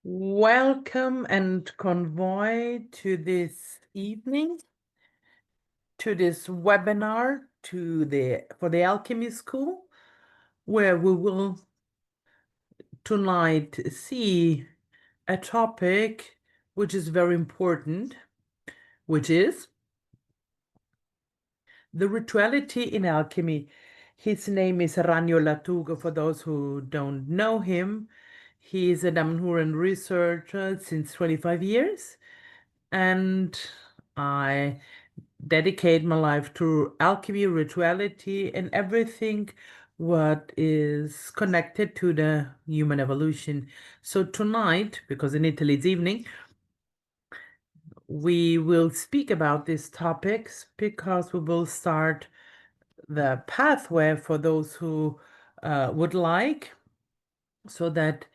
Welcome and convoy to this evening, to this webinar for the Alchemy School, where we will tonight see a topic which is very important, which is the rituality in alchemy. His name is Rityuality, for those who don't know him. He is a Damanhur researcher since 25 years, and I dedicate my life to alchemy, rituality, and everything what is connected to the human evolution. So tonight, because in Italy it's evening, we will speak about these topics because we will start the pathway for those who would like, so that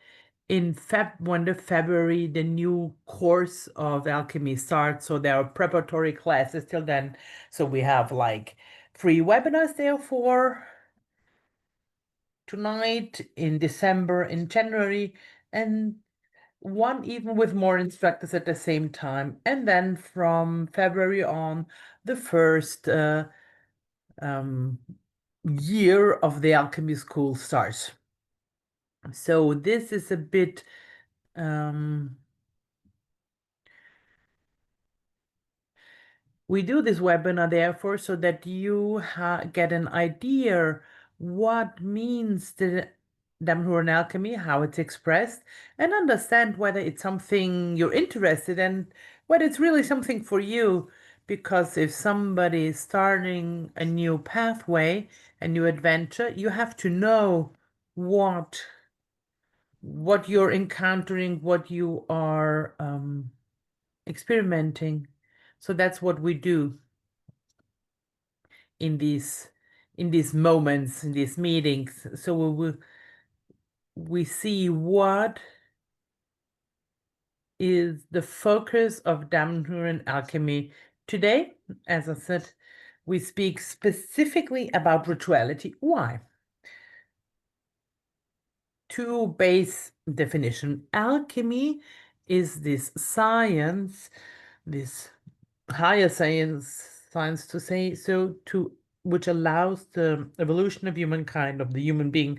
when the February the new course of alchemy starts, so there are preparatory classes till then. So we have like 3 webinars there for tonight, in December, in January, and one even with more instructors at the same time. And then from February on, the first year of the alchemy school starts. So this is a bit we do this webinar therefore so that you get an idea what means the Damanhur alchemy, how it's expressed, and understand whether it's something you're interested in, whether it's really something for you. Because if somebody is starting a new pathway, a new adventure, you have to know what you're encountering, what you are experimenting. So that's what we do in these moments, in these meetings. So we see what is the focus of Damanhur alchemy today. As I said, we speak specifically about rituality. Why? Two base definition. Alchemy is this science, this higher science to say so, which allows the evolution of humankind, of the human being.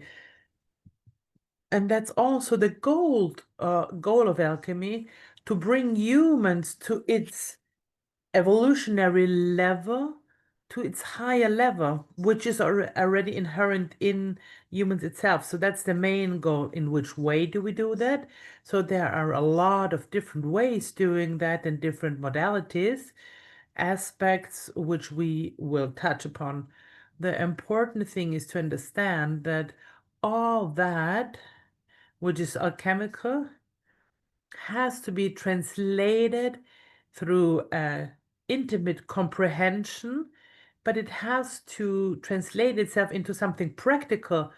And that's also the goal of alchemy, to bring humans to its evolutionary level, to its higher level, which is already inherent in humans itself. So that's the main goal. In which way do we do that? So there are a lot of different ways doing that and different modalities, aspects which we will touch upon. The important thing is to understand that all that which is alchemical has to be translated through intimate comprehension, but it has to translate itself into something practical.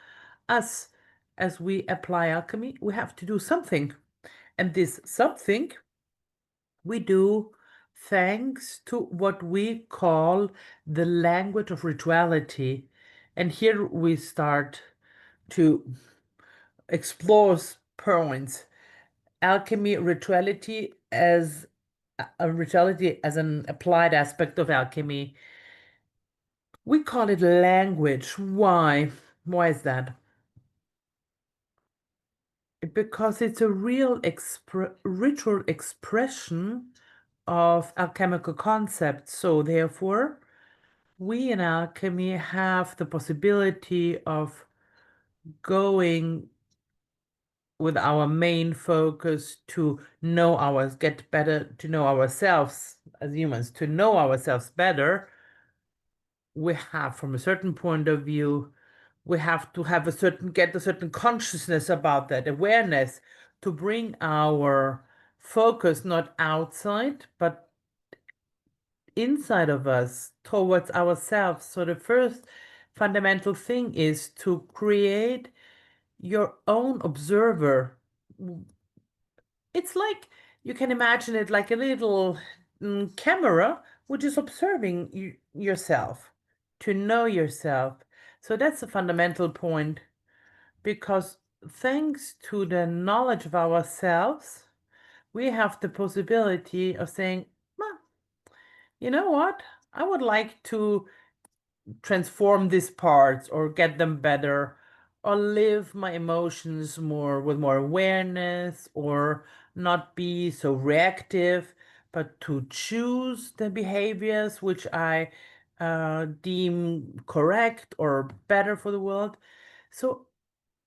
Us, as we apply alchemy, we have to do something. And this something we do thanks to what we call the language of rituality. And here we start to explore points. Alchemy, rituality as an applied aspect of alchemy. We call it language. Why? Why is that? Because it's a real ritual expression of alchemical concepts. So therefore, we in alchemy have the possibility of going with our main focus to get better to know ourselves as humans, to know ourselves better. We have, from a certain point of view, we have to have get a certain consciousness about that, awareness, to bring our focus not outside, but inside of us, towards ourselves. So the first fundamental thing is to create your own observer. It's like, you can imagine it like a little camera which is observing yourself, to know yourself. So that's a fundamental point, because thanks to the knowledge of ourselves, we have the possibility of saying, "Well, you know what? I would like to transform these parts or get them better or live my emotions more with more awareness or not be so reactive, but to choose the behaviors which I deem correct or better for the world." So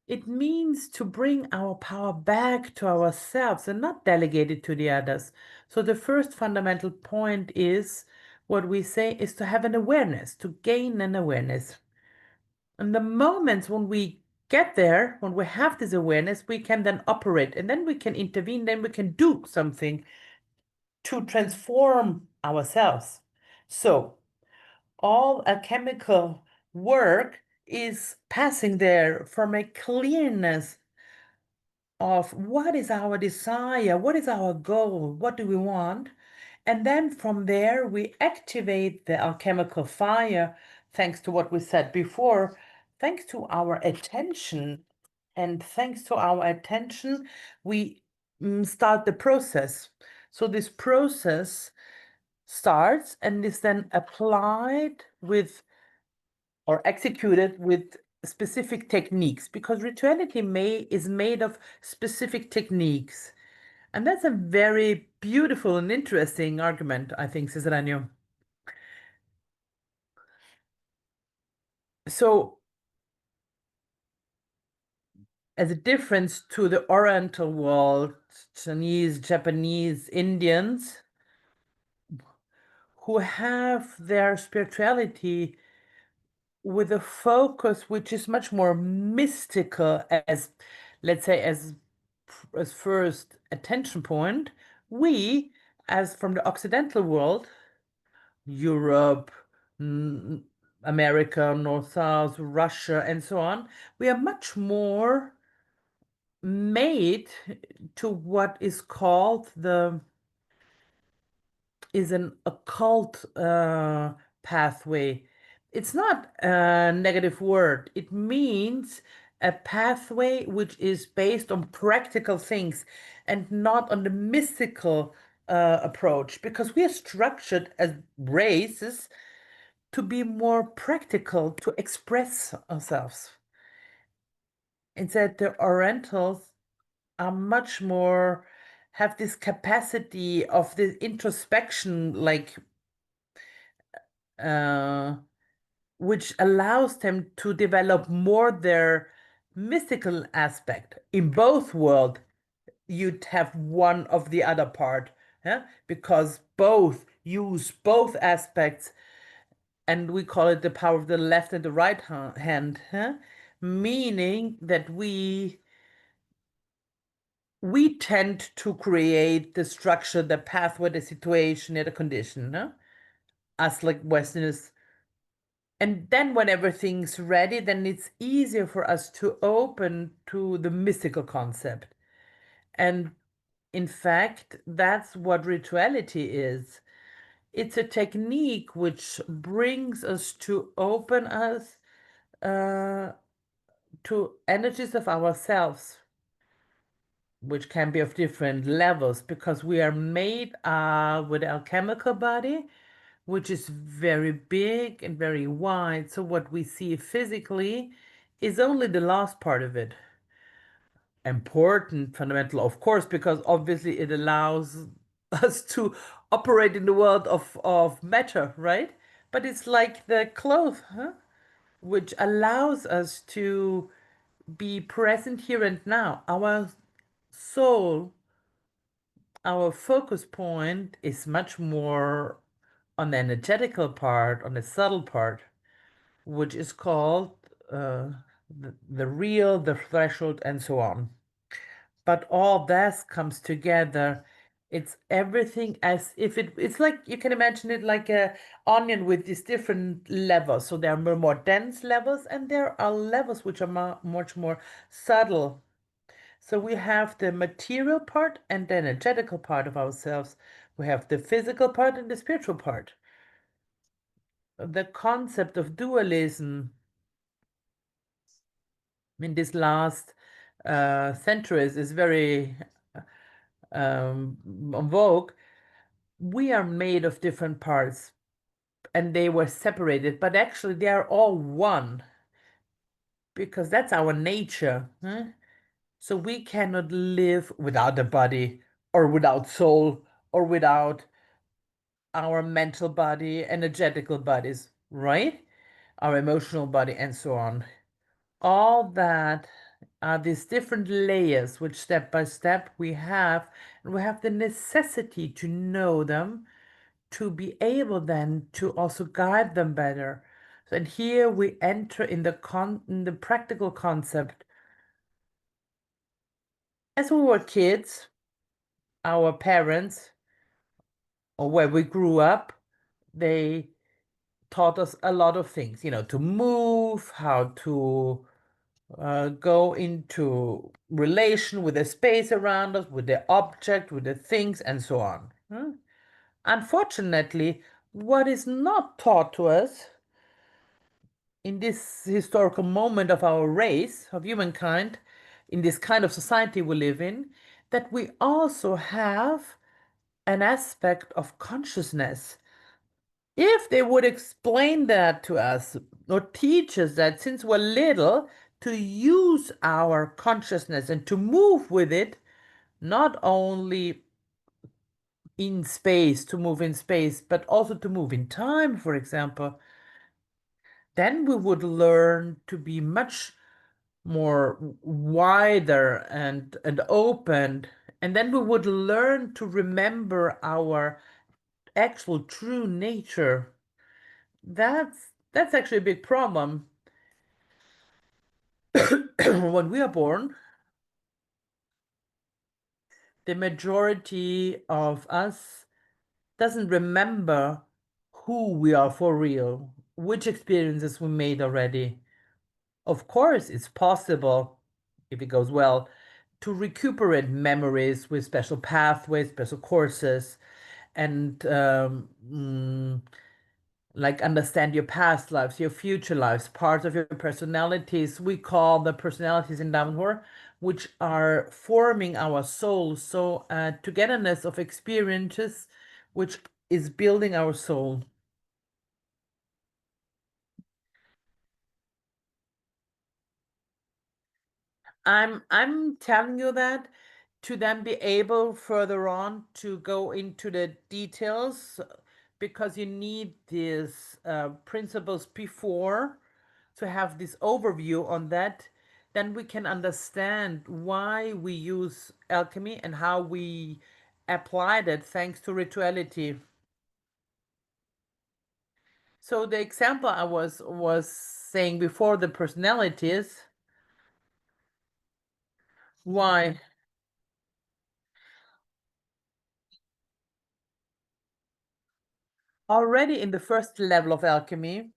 it means to bring our power back to ourselves and not delegate it to the others. So the first fundamental point is what we say is to have an awareness, to gain an awareness. And the moments when we get there, when we have this awareness, we can then operate and then we can intervene, then we can do something to transform ourselves. So all alchemical work is passing there from a clearness of what is our desire, what is our goal, what do we want? And then from there, we activate the alchemical fire, thanks to what we said before, thanks to our attention. And thanks to our attention, we start the process. So this process starts and is then applied with or executed with specific techniques because rituality is made of specific techniques. And that's a very beautiful and interesting argument, I think, Cesarano. So, as a difference to the Oriental world, Chinese, Japanese, Indians, who have their spirituality with a focus which is much more mystical as, let's say, as first attention point, we, as from the Occidental world, Europe, mm, America, North, South, Russia, and so on, we are much more made to what is called is an occult pathway. It's not a negative word. It means a pathway which is based on practical things and not on the mystical approach, because we are structured as races to be more practical, to express ourselves. Instead, the Orientals are much more, have this capacity of the introspection, like uh, which allows them to develop more their mystical aspect. In both worlds, you'd have one of the other part, yeah? Because both use both aspects, and we call it the power of the left and the right hand, huh? Meaning that we tend to create the structure, the pathway, the situation, the condition, huh? Us like Westerners. And then when everything's ready, then it's easier for us to open to the mystical concept. And in fact, that's what rituality is. It's a technique which brings us to open us uh, to energies of ourselves, which can be of different levels because we are made with alchemical body, which is very big and very wide. So what we see physically is only the last part of it. Important, fundamental, of course, because obviously it allows us to operate in the world of matter, right? But it's like the cloth, huh? Which allows us to be present here and now. Our soul, our focus point is much more on the energetical part, on the subtle part, which is called the real, the threshold, and so on. But all this comes together. It's everything as if it's like you can imagine it like a onion with these different levels. So there are more dense levels, and there are levels which are much more subtle. So we have the material part and the energetical part of ourselves. We have the physical part and the spiritual part. The concept of dualism in this last centuries is very en vogue, we are made of different parts and they were separated, but actually they are all one because that's our nature. Huh? So we cannot live without a body or without soul or without our mental body, energetical bodies, right? Our emotional body, and so on. All that are these different layers which step by step we have, and we have the necessity to know them to be able then to also guide them better. So, and here we enter in the practical concept. As we were kids, our parents, or where we grew up, they taught us a lot of things, to move, how to go into relation with the space around us, with the object, with the things, and so on. Unfortunately, what is not taught to us in this historical moment of our race, of humankind, in this kind of society we live in, that we also have an aspect of consciousness. If they would explain that to us or teach us that since we're little, to use our consciousness and to move with it, not only in space, to move in space, but also to move in time, for example, then we would learn to be much more wider and open, and then we would learn to remember our actual true nature. That's actually a big problem. When we are born, the majority of us doesn't remember who we are for real, which experiences we made already. Of course, it's possible, if it goes well, to recuperate memories with special pathways, special courses, and like understand your past lives, your future lives, parts of your personalities. We call the personalities in Damanhur, which are forming our soul. So, togetherness of experiences, which is building our soul. I'm telling you that to then be able further on to go into the details because you need these principles before to have this overview on that, then we can understand why we use alchemy and how we apply that thanks to rituality. So the example I was saying before, the personalities, why already in the first level of alchemy.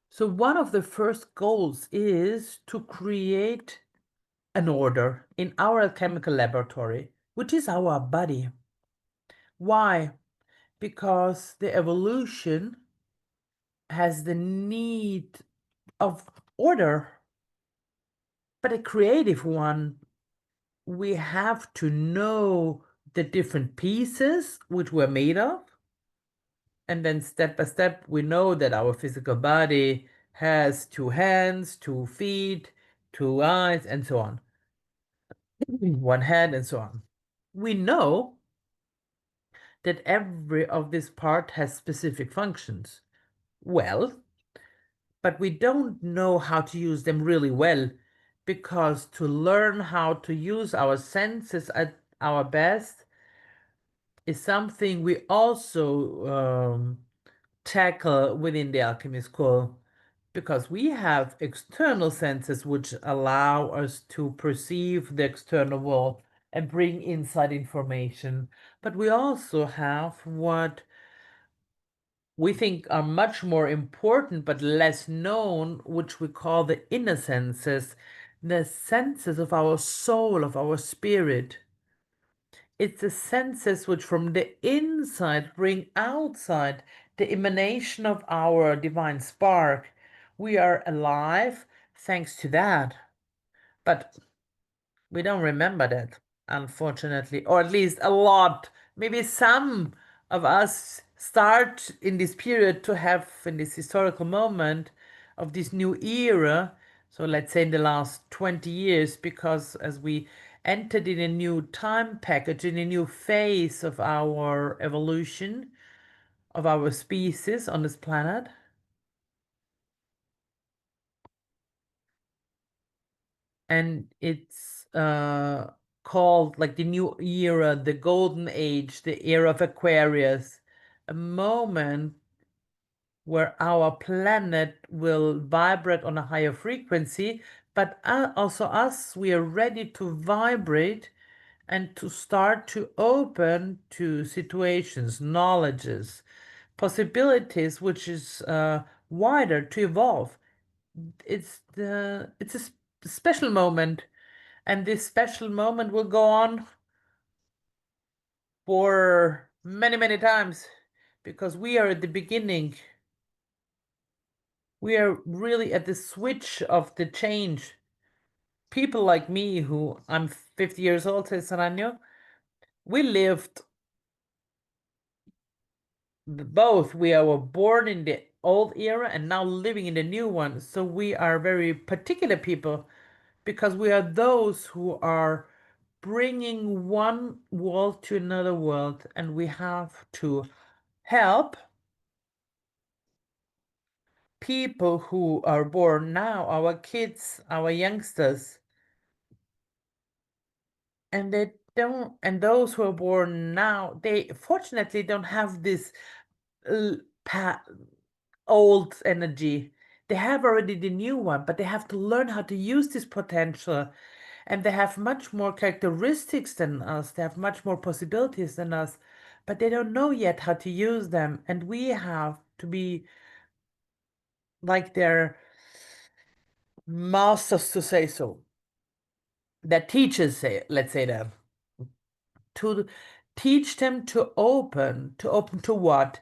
So one of the first goals is to create an order in our alchemical laboratory, which is our body. Why? Because the evolution has the need of order, but a creative one. We have to know the different pieces which we're made of, and then step by step, we know that our physical body has two hands, 2 feet, 2 eyes, and so on, one head, and so on. We know that every of this part has specific functions. Well, but we don't know how to use them really well because to learn how to use our senses at our best is something we also tackle within the alchemy school because we have external senses which allow us to perceive the external world and bring inside information. But we also have what we think are much more important but less known, which we call the inner senses, the senses of our soul, of our spirit. It's the senses which from the inside bring outside the emanation of our divine spark, We are alive thanks to that. But we don't remember that, unfortunately, or at least a lot. Maybe some of us start in this period to have, in this historical moment of this new era, so let's say in the last 20 years, because as we entered in a new time package, in a new phase of our evolution, of our species on this planet, and it's called like the new era, the golden age, the era of Aquarius, a moment where our planet will vibrate on a higher frequency, but also us, we are ready to vibrate and to start to open to situations, knowledges, possibilities, which is wider to evolve. It's a special moment, and this special moment will go on for many, many times because we are at the beginning. We are really at the switch of the change. People like me, who I'm 50 years old, says Saranyo, we lived both. We were born in the old era and now living in the new one. So we are very particular people because we are those who are bringing one world to another world, and we have to help people who are born now, our kids, our youngsters, and they don't, and those who are born now, they fortunately don't have this uh, pa old energy. They have already the new one, but they have to learn how to use this potential. And they have much more characteristics than us. They have much more possibilities than us, but they don't know yet how to use them. And we have to be like their masters, to say so. Their teachers, say, let's say that, to teach them to open to what?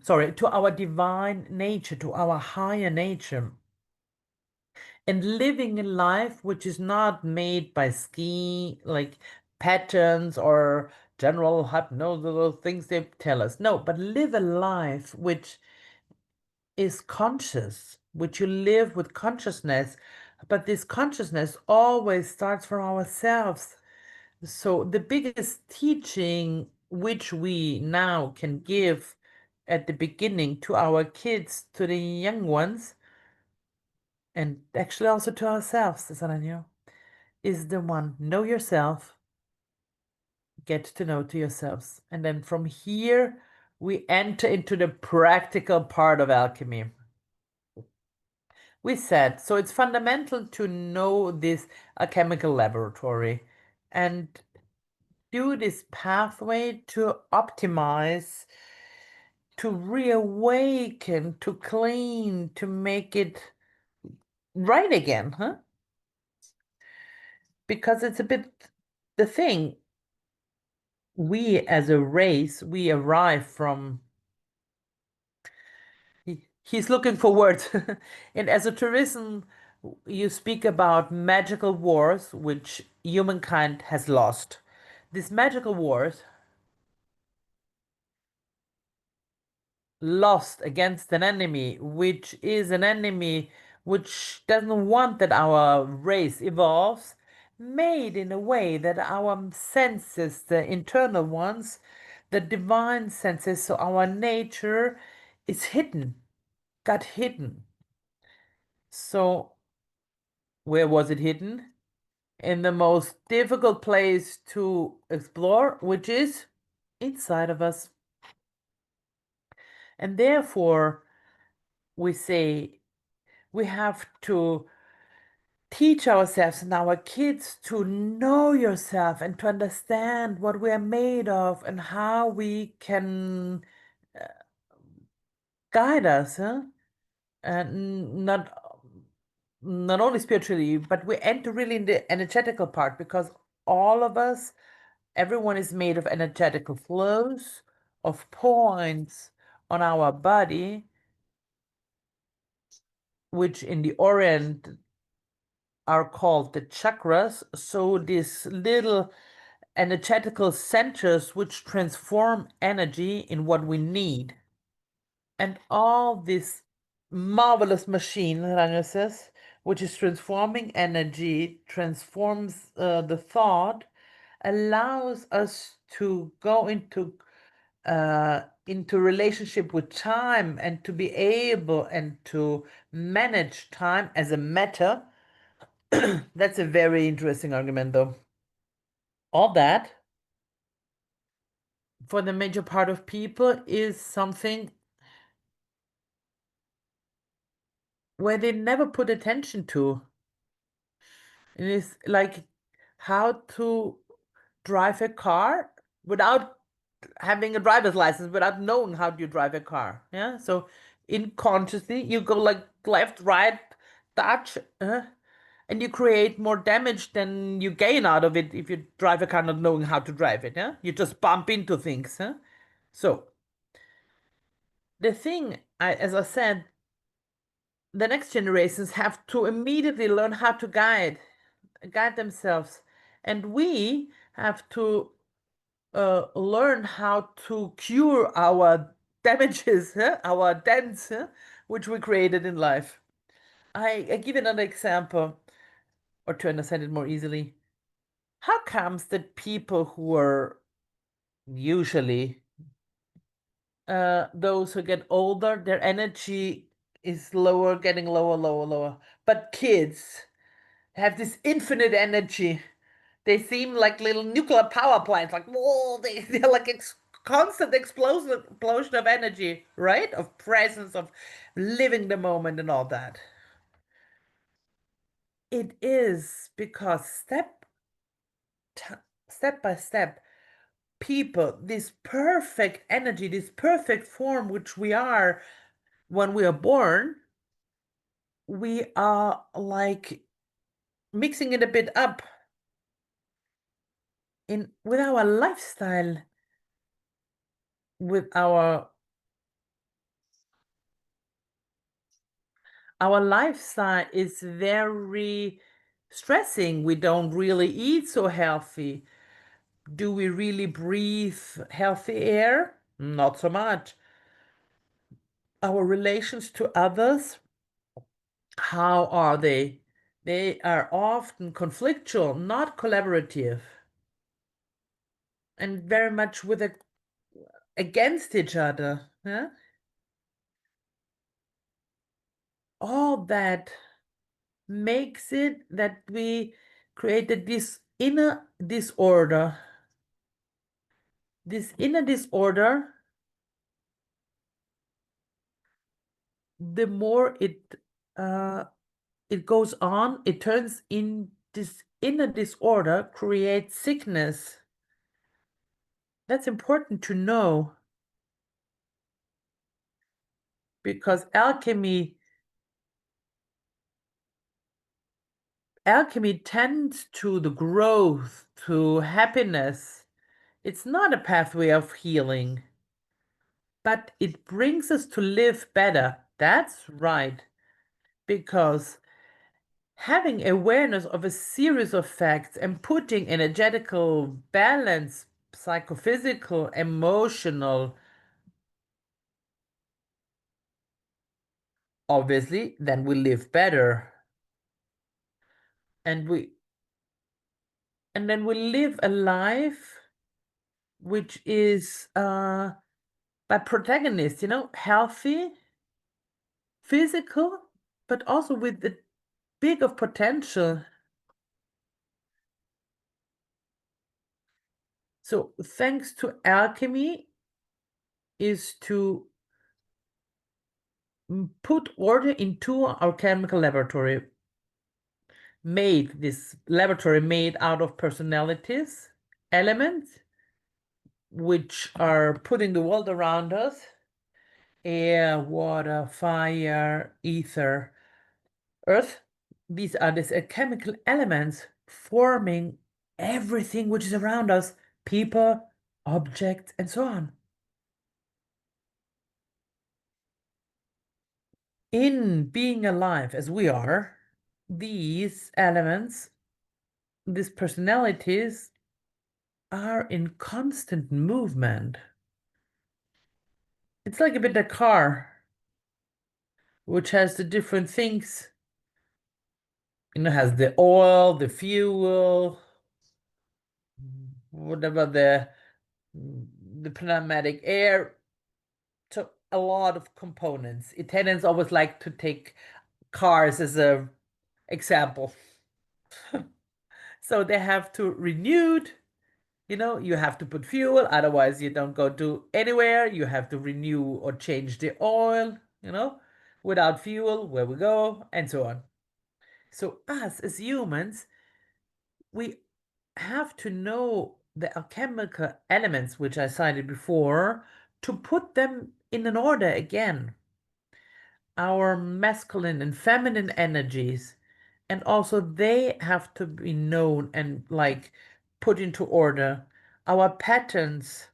Sorry, to our divine nature, to our higher nature, and living a life which is not made by ski like patterns or general hypnosis or things they tell us. No, but live a life which is conscious, which you live with consciousness. But this consciousness always starts from ourselves. So the biggest teaching which we now can give at the beginning to our kids, to the young ones, and actually also to ourselves, Saranyo, is the one: know yourself, get to know to yourselves. And then from here, we enter into the practical part of alchemy. We said, so it's fundamental to know this alchemical laboratory and do this pathway to optimize, to reawaken, to clean, to make it right again, huh? Because it's a bit the thing. We as a race, we arrive from, he's looking for words. In esotericism, you speak about magical wars which humankind has lost. These magical wars lost against an enemy, which is an enemy which doesn't want that our race evolves, made in a way that our senses, the internal ones, the divine senses, so our nature is hidden, got hidden. So, where was it hidden? In the most difficult place to explore, which is inside of us. And therefore, we say we have to teach ourselves and our kids to know yourself and to understand what we are made of and how we can guide us, huh? And not only spiritually, but we enter really in the energetical part because all of us, everyone is made of energetical flows, of points on our body, which in the Orient are called the chakras. So these little energetical centers which transform energy in what we need. And all this marvelous machine, Ranger says, which is transforming energy, transforms the thought, allows us to go into relationship with time and to be able and to manage time as a matter. That's a very interesting argument, though. All that, for the major part of people, is something where they never put attention to. It is like how to drive a car without having a driver's license, without knowing how you drive a car. Yeah. So unconsciously, you go like left, right, touch, and you create more damage than you gain out of it if you drive a car not knowing how to drive it. Yeah. You just bump into things. Huh? So the thing, as I said, the next generations have to immediately learn how to guide themselves, and we have to learn how to cure our damages, huh? Our dents, huh? Which we created in life. I give another example, or to understand it more easily. How comes that people who are usually those who get older, their energy is lower, getting lower, lower, lower, but kids have this infinite energy. They seem like little nuclear power plants, like whoa, they're like constant explosion of energy, right? Of presence, of living the moment and all that. It is because step by step, people, this perfect energy, this perfect form which we are when we are born, we are like mixing it a bit up in with our lifestyle, with our lifestyle is very stressing. We don't really eat so healthy. Do we really breathe healthy air? Not so much. Our relations to others, how are they? They are often conflictual, not collaborative, and very much against each other. Yeah? All that makes it that we created this inner disorder. This inner disorder, the more uh, it goes on, it turns in this inner disorder creates sickness. That's important to know because alchemy tends to the growth, to happiness. It's not a pathway of healing, but it brings us to live better. That's right. Because having awareness of a series of facts and putting energetical balance, psychophysical, emotional, obviously, then we live better. And we and then we live a life which is by protagonist, healthy, physical, but also with the big of potential. So thanks to alchemy is to put order into our chemical laboratory, this laboratory made out of personalities, elements, which are putting the world around us, air, water, fire, ether, earth. These are these chemical elements forming everything which is around us, people, objects, and so on. In being alive as we are, these elements, these personalities are in constant movement. It's like a bit a car, which has the different things, has the oil, the fuel, whatever the pneumatic air, so a lot of components. Italians always like to take cars as a example. So they have to renewed, you have to put fuel, otherwise you don't go to anywhere. You have to renew or change the oil, without fuel, where we go, and so on. So us as humans, we have to know the alchemical elements, which I cited before, to put them in an order again. Our masculine and feminine energies, and also they have to be known and like put into order. Our patterns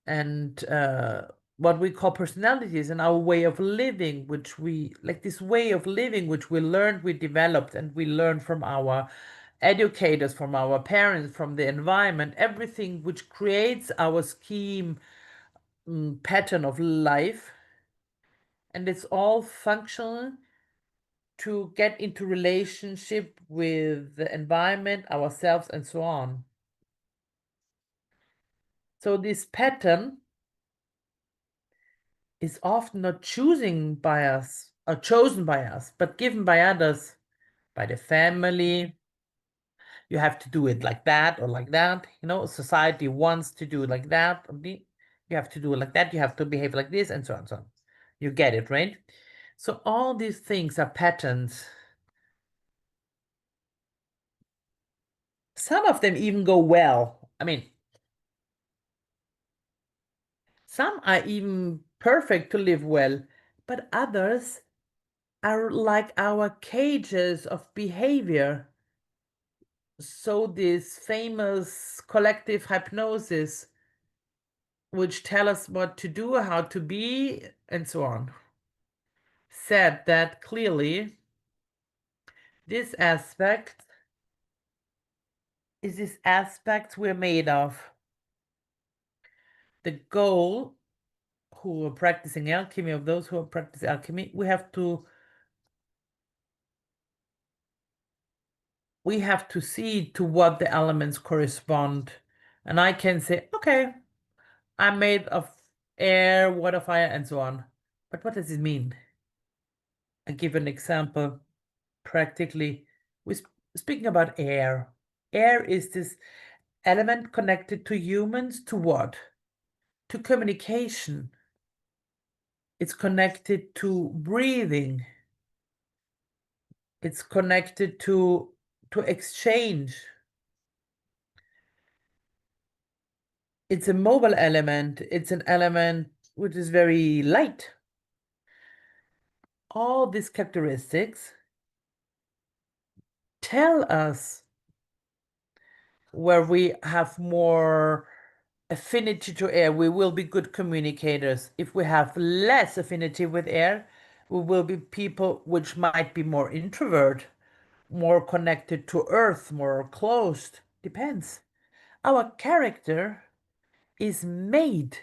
and what we call personalities and our way of living, which we like this way of living, which we learned, we developed, and we learned from our educators, from our parents, from the environment, everything which creates our scheme, pattern of life. And it's all functional to get into relationship with the environment, ourselves, and so on. So this pattern is often not choosing by us or chosen by us, but given by others, by the family. You have to do it like that or like that. Society wants to do it like that. You have to do it like that. You have to behave like this, and so on, so on. You get it, right? So all these things are patterns. Some of them even go well. I mean, some are even perfect to live well, but others are like our cages of behavior. So this famous collective hypnosis, which tell us what to do, how to be, and so on, said that clearly this aspect is this aspect we're made of. The goal, who are practicing alchemy, of those who are practicing alchemy, we have to see to what the elements correspond. And I can say, okay, I'm made of air, water, fire, and so on. But what does it mean? I give an example practically. We're speaking about air. Air is this element connected to humans to what? To communication. It's connected to breathing. It's connected to exchange. It's a mobile element. It's an element which is very light. All these characteristics tell us where we have more affinity to air, we will be good communicators. If we have less affinity with air, we will be people which might be more introvert, more connected to earth, more closed. Depends. Our character is made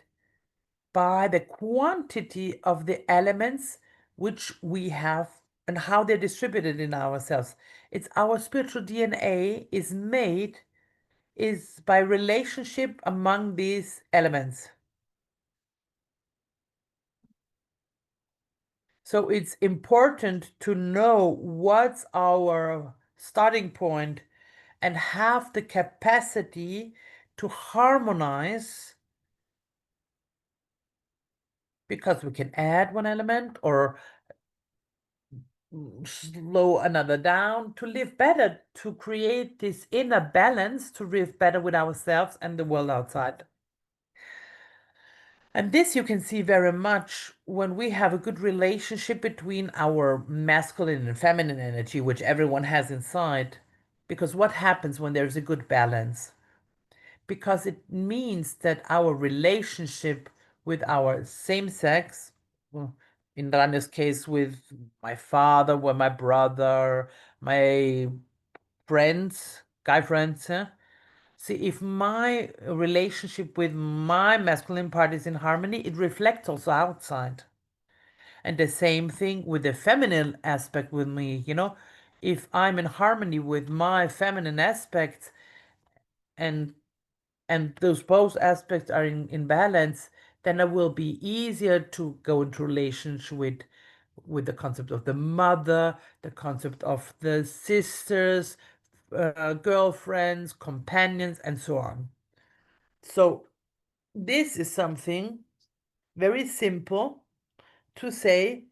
by the quantity of the elements which we have and how they're distributed in ourselves. It's our spiritual DNA is by relationship among these elements. So it's important to know what's our starting point and have the capacity to harmonize, because we can add one element or slow another down to live better, to create this inner balance, to live better with ourselves and the world outside. And this you can see very much when we have a good relationship between our masculine and feminine energy, which everyone has inside. Because what happens when there's a good balance? Because it means that our relationship with our same sex, well, in Ranya's case with my father, with my brother, my friends, guy friends. See, if my relationship with my masculine part is in harmony, it reflects also outside. And the same thing with the feminine aspect with me, if I'm in harmony with my feminine aspects and those both aspects are in balance, then it will be easier to go into relationship with the concept of the mother, the concept of the sisters, girlfriends, companions, and so on. So this is something very simple to say,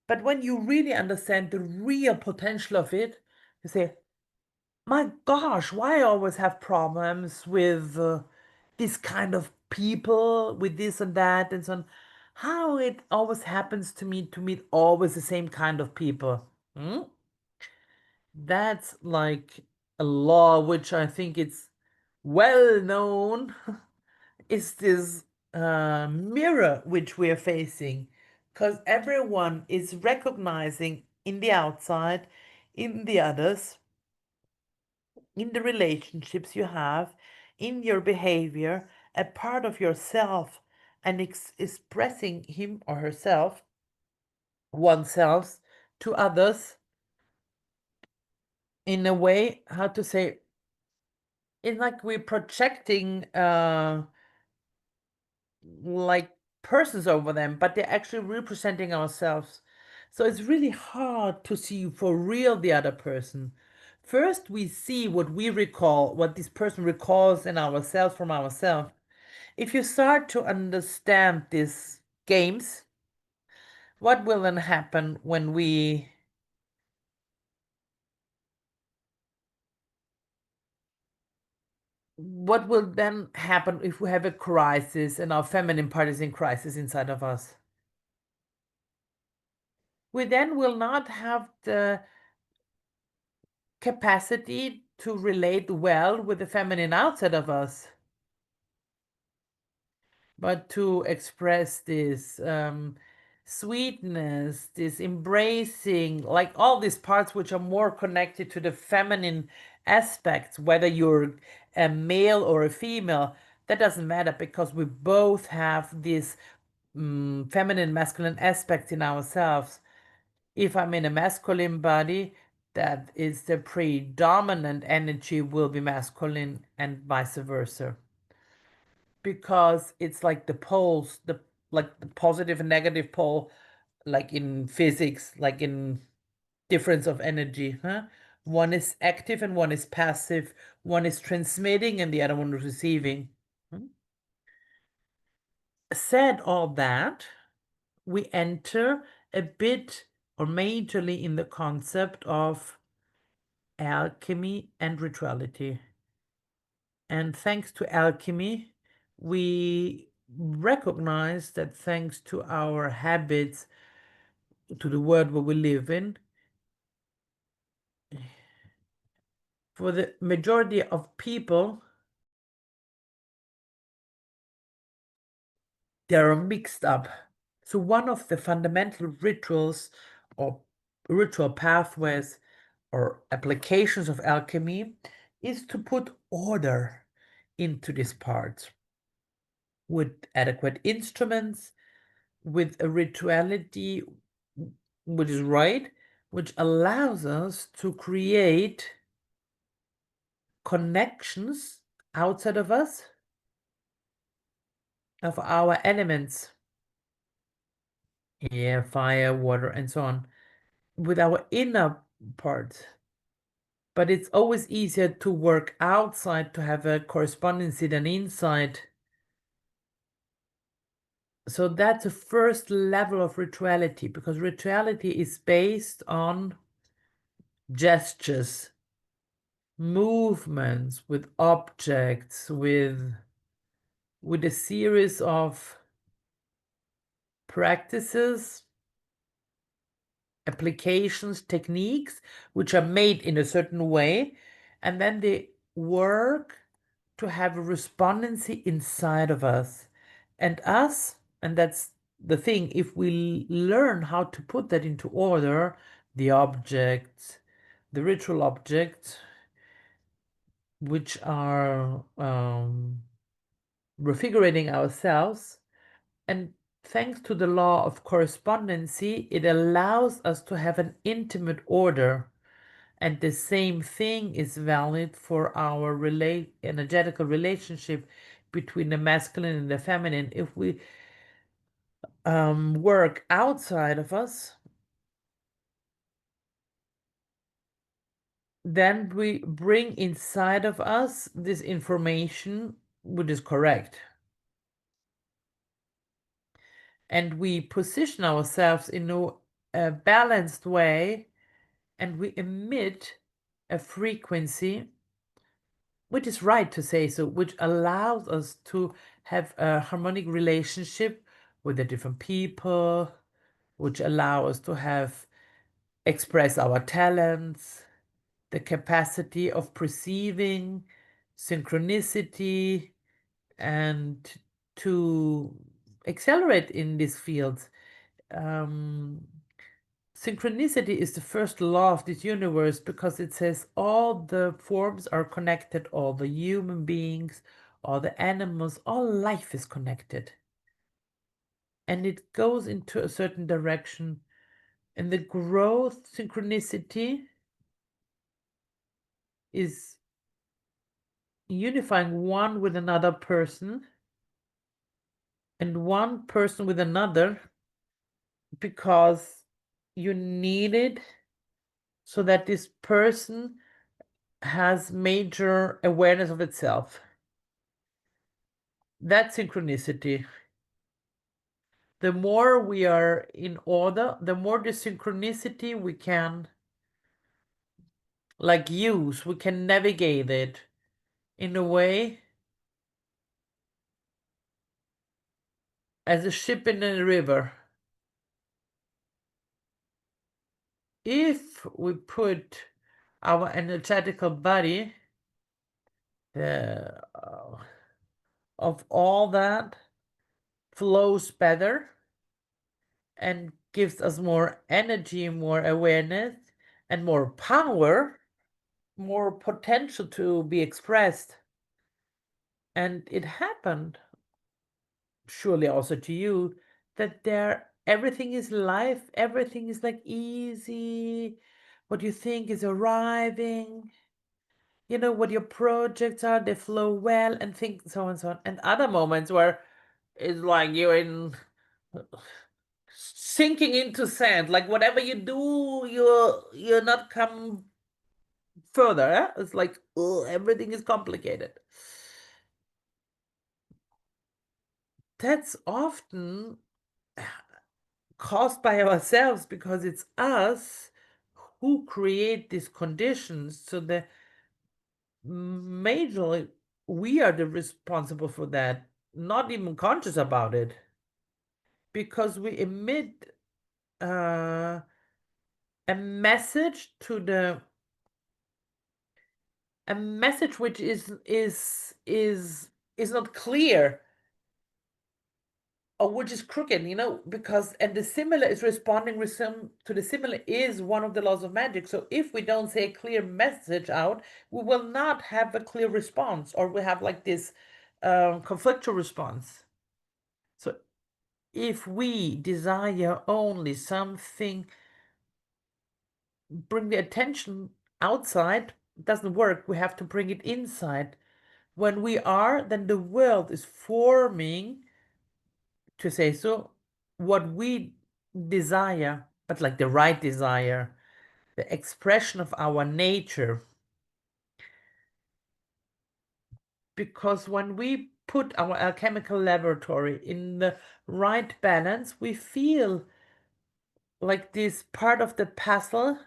but when you really understand the real potential of it, you say, my gosh, why I always have problems with this kind of people, with this and that, and so on. How it always happens to meet always the same kind of people. Hmm? That's like a law which I think it's well known is this mirror which we are facing, because everyone is recognizing in the outside, in the others, in the relationships you have, in your behavior, a part of yourself, and expressing him or herself, oneself, to others in a way, how to say, it's like we're projecting like persons over them, but they're actually representing ourselves. So it's really hard to see for real the other person. First, we see what we recall, what this person recalls in ourselves from ourselves. If you start to understand these games, what will then happen when what will then happen if we have a crisis and our feminine part is in crisis inside of us? We then will not have the capacity to relate well with the feminine outside of us, but to express this sweetness, this embracing, like all these parts which are more connected to the feminine aspects, whether you're a male or a female, that doesn't matter because we both have these feminine, masculine aspects in ourselves. If I'm in a masculine body, that is the predominant energy will be masculine and vice versa. Because it's like the poles, the positive and negative pole, like in physics, like in difference of energy, huh? One is active and one is passive. One is transmitting and the other one is receiving. Hmm? Said all that, we enter a bit or majorly in the concept of alchemy and rituality. And thanks to alchemy, we recognize that thanks to our habits, to the world where we live in, for the majority of people, they are mixed up. So, one of the fundamental rituals or ritual pathways or applications of alchemy is to put order into these parts with adequate instruments, with a rituality which is right, which allows us to create connections outside of us of our elements, air, fire, water, and so on, with our inner parts. But it's always easier to work outside to have a correspondence than inside. So that's the first level of rituality, because rituality is based on gestures, movements with objects, with a series of practices, applications, techniques, which are made in a certain way, and then they work to have a respondency inside of us. And that's the thing, if we learn how to put that into order, the objects, the ritual objects, which are refigurating ourselves, and thanks to the law of correspondency, it allows us to have an intimate order. And the same thing is valid for our energetical relationship between the masculine and the feminine. If we work outside of us, then we bring inside of us this information which is correct. And we position ourselves in a balanced way, and we emit a frequency which is right to say so, which allows us to have a harmonic relationship with the different people, which allow us to express our talents, the capacity of perceiving synchronicity, and to accelerate in these fields. Synchronicity is the first law of this universe because it says all the forms are connected, all the human beings, all the animals, all life is connected. And it goes into a certain direction. And the growth synchronicity is unifying one with another person and one person with another because you need it so that this person has major awareness of itself. That synchronicity. The more we are in order, the more the synchronicity we can use, we can navigate it in a way as a ship in a river. If we put our energetical body of all that flows better and gives us more energy, more awareness, and more power, more potential to be expressed. And it happened, surely also to you, that everything is life, everything is like easy. What you think is arriving, what your projects are, they flow well, and think so and so on. And other moments where it's like you're sinking into sand, like whatever you do, you're not come further. It's like, oh, everything is complicated. That's often caused by ourselves because it's us who create these conditions. So majorly we are the responsible for that, not even conscious about it, because we emit a message a message which is not clear, or which is crooked, because and the similar is responding to the similar is one of the laws of magic. So if we don't say a clear message out, we will not have a clear response, or we have like this conflictual response. So if we desire only something, bring the attention outside, it doesn't work. We have to bring it inside. When we are, then the world is forming, to say so, what we desire, but like the right desire, the expression of our nature. Because when we put our alchemical laboratory in the right balance, we feel like this part of the puzzle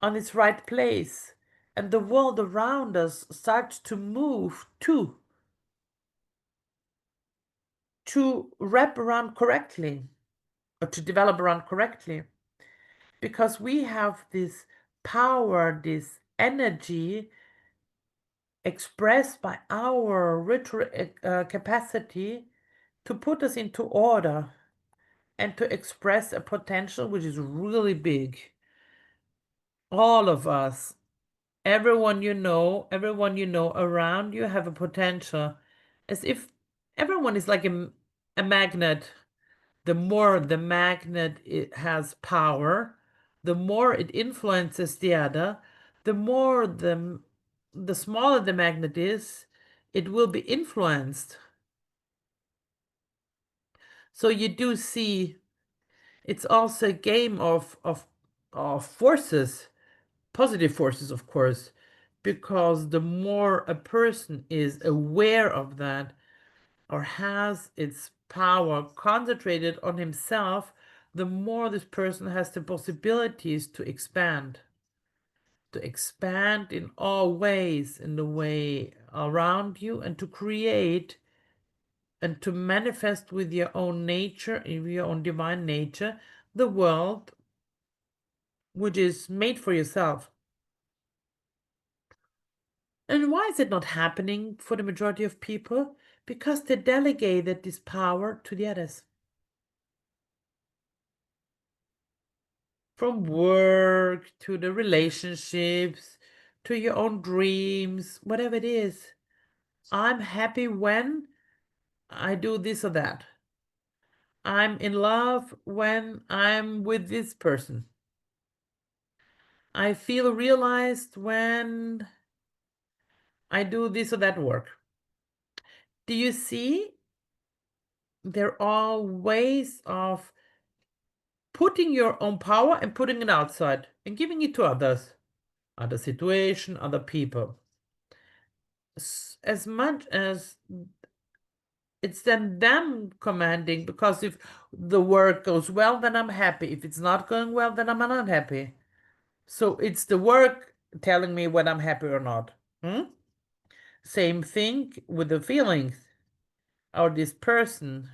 on its right place, and the world around us starts to move to wrap around correctly, or to develop around correctly, because we have this power, this energy expressed by our ritual capacity to put us into order. and to express a potential which is really big. All of us, everyone you know around you have a potential, as if everyone is like a magnet. The more the magnet it has power, the more it influences the other, the more the smaller the magnet is, it will be influenced. So you do see it's also a game of forces, positive forces, of course, because the more a person is aware of that or has its power concentrated on himself, the more this person has the possibilities to expand in all ways, in the way around you, and to create and to manifest with your own nature, with your own divine nature, the world which is made for yourself. And why is it not happening for the majority of people? Because they delegated this power to the others. From work to the relationships to your own dreams, whatever it is. I'm happy when I do this or that. I'm in love when I'm with this person. I feel realized when I do this or that work. Do you see? There are ways of putting your own power and putting it outside and giving it to others, other situation, other people. As much as it's then them commanding, because if the work goes well, then I'm happy. If it's not going well, then I'm unhappy. So it's the work telling me when I'm happy or not. Same thing with the feelings or this person.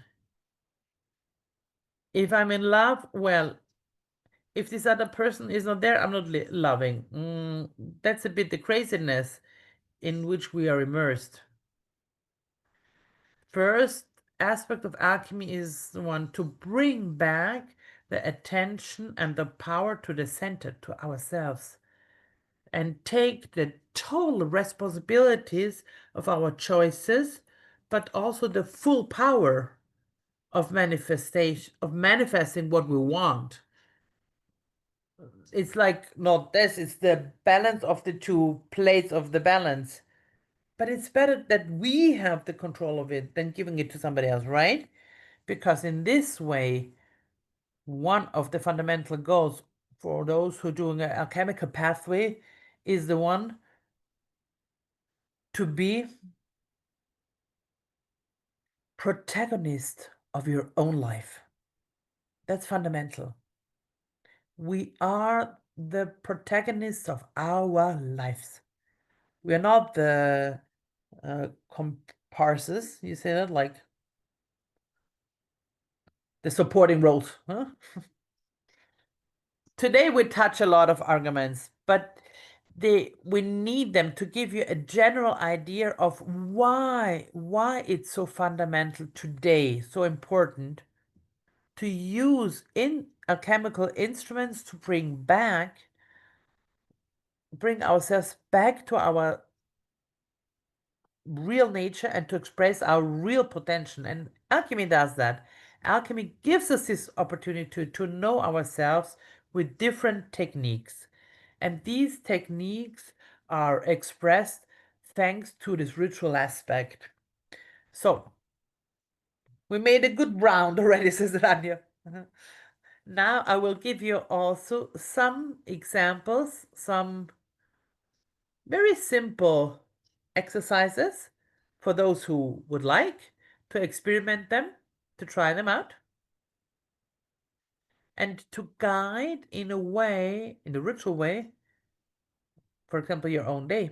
If I'm in love, well, if this other person is not there, I'm not loving. That's a bit the craziness in which we are immersed. First aspect of alchemy is the one to bring back the attention and the power to the center, to ourselves, and take the total responsibilities of our choices, but also the full power of manifestation, of manifesting what we want. It's like not this, it's the balance of the two plates of the balance. But it's better that we have the control of it than giving it to somebody else, right? Because in this way, one of the fundamental goals for those who are doing an alchemical pathway is the one to be protagonist of your own life. That's fundamental. We are the protagonists of our lives. We are not the comparses, you say that, like the supporting roles. Huh? Today we touch a lot of arguments, but we need them to give you a general idea of why it's so fundamental today, so important to use in alchemical instruments to bring ourselves back to our real nature and to express our real potential. And alchemy does that. Alchemy gives us this opportunity to know ourselves with different techniques. And these techniques are expressed thanks to this ritual aspect. So, we made a good round already, says Rania. Now I will give you also some examples, some very simple exercises for those who would like to experiment them, to try them out, and to guide in a way, in a ritual way, for example, your own day,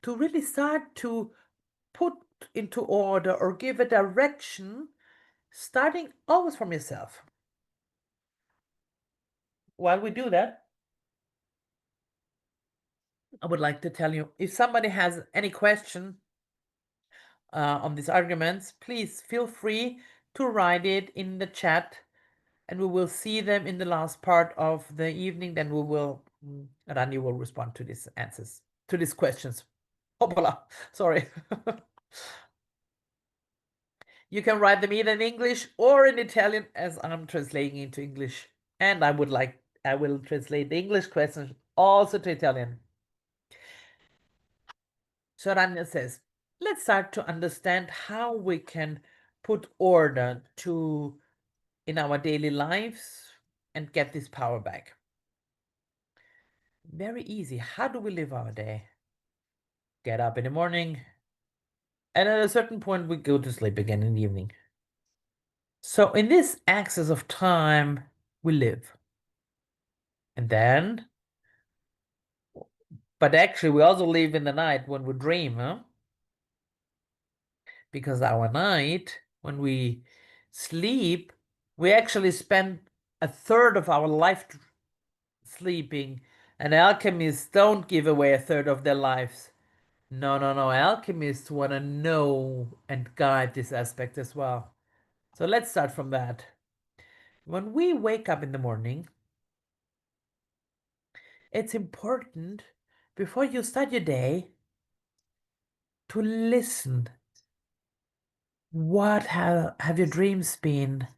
to really start to put into order or give a direction, starting always from yourself. While we do that, I would like to tell you, if somebody has any question on these arguments, please feel free to write it in the chat, and we will see them in the last part of the evening. Then we will, Rani will respond to these answers, to these questions. Hoppala, sorry. You can write them either in English or in Italian, as I'm translating into English. And I will translate the English questions also to Italian. So Rania says, let's start to understand how we can put order in our daily lives and get this power back. Very easy. How do we live our day? Get up in the morning, and at a certain point we go to sleep again in the evening. So in this axis of time, we live. And then, but actually we also live in the night when we dream, huh? Because our night, when we sleep, we actually spend a third of our life sleeping, and alchemists don't give away a third of their lives. No, no, no. Alchemists want to know and guide this aspect as well. So let's start from that. When we wake up in the morning, it's important before you start your day to listen. What have your dreams been?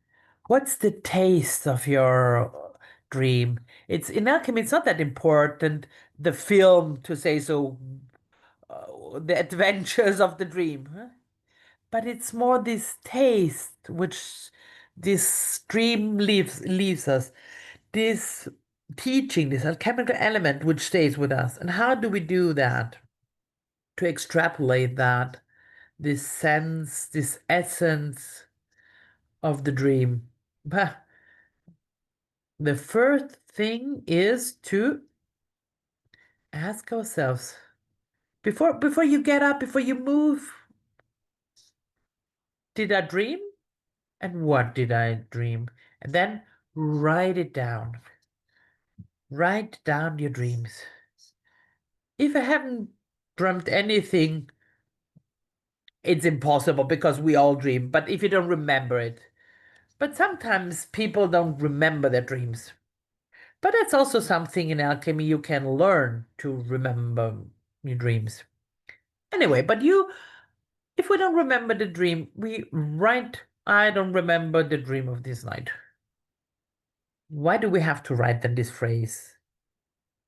What's the taste of your dream? It's in alchemy, it's not that important, the film, to say so, the adventures of the dream, huh? But it's more this taste which this dream leaves us, this teaching, this alchemical element which stays with us. And how do we do that? To extrapolate that, this sense, this essence of the dream. Bah, the first thing is to ask ourselves before you get up, before you move, did I dream? And what did I dream? And then write it down. Write down your dreams. If I haven't dreamt anything, it's impossible because we all dream, but if you don't remember it. But sometimes people don't remember their dreams. But that's also something in alchemy you can learn to remember your dreams. Anyway, if we don't remember the dream, we write, I don't remember the dream of this night. Why do we have to write then this phrase?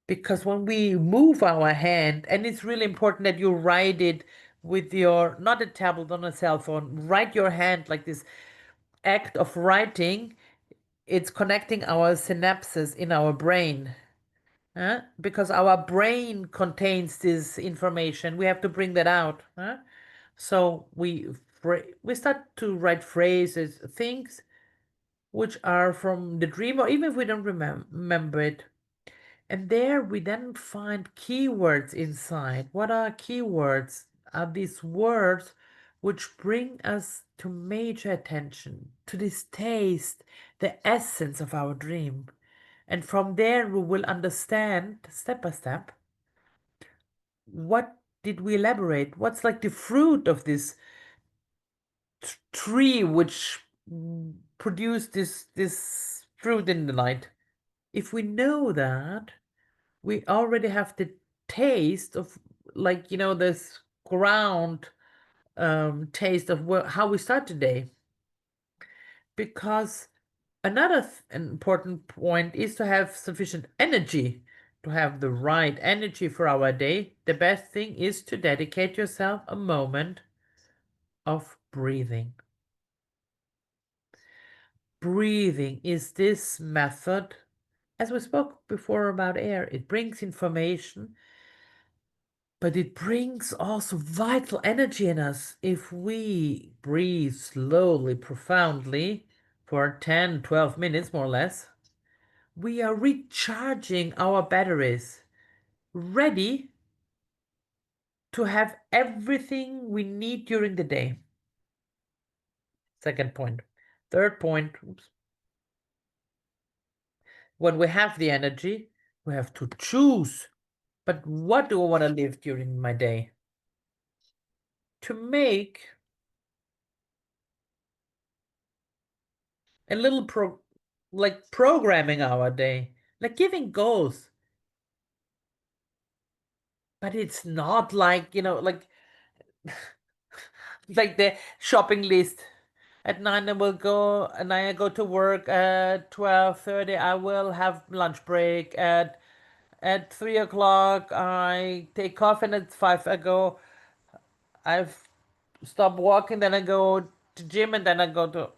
Because when we move our hand, and it's really important that you write it with not a tablet on a cell phone, write your hand like this act of writing, it's connecting our synapses in our brain. Huh? Because our brain contains this information. We have to bring that out. Huh? So we start to write phrases, things which are from the dream, or even if we don't remember it. And there we then find keywords inside. What are keywords? Are these words which bring us to major attention, to this taste, the essence of our dream. And from there we will understand step by step what did we elaborate? What's like the fruit of this tree which produced this fruit in the night? If we know that, we already have the taste of, like, this ground taste of how we start today. Because another important point is to have sufficient energy, to have the right energy for our day. The best thing is to dedicate yourself a moment of breathing. Breathing is this method, as we spoke before about air, it brings information, but it brings also vital energy in us. If we breathe slowly, profoundly, for 10, 12 minutes more or less, we are recharging our batteries, ready to have everything we need during the day. Second point. Third point, when we have the energy, we have to choose. But what do I want to live during my day? To make a little like programming our day, like giving goals. But it's not like, like like the shopping list. At 9 I will go, and I go to work. At 12:30 I will have lunch break. At 3 o'clock I take coffee, and at 5 I go. I've stopped walking, then I go to gym, and then I go to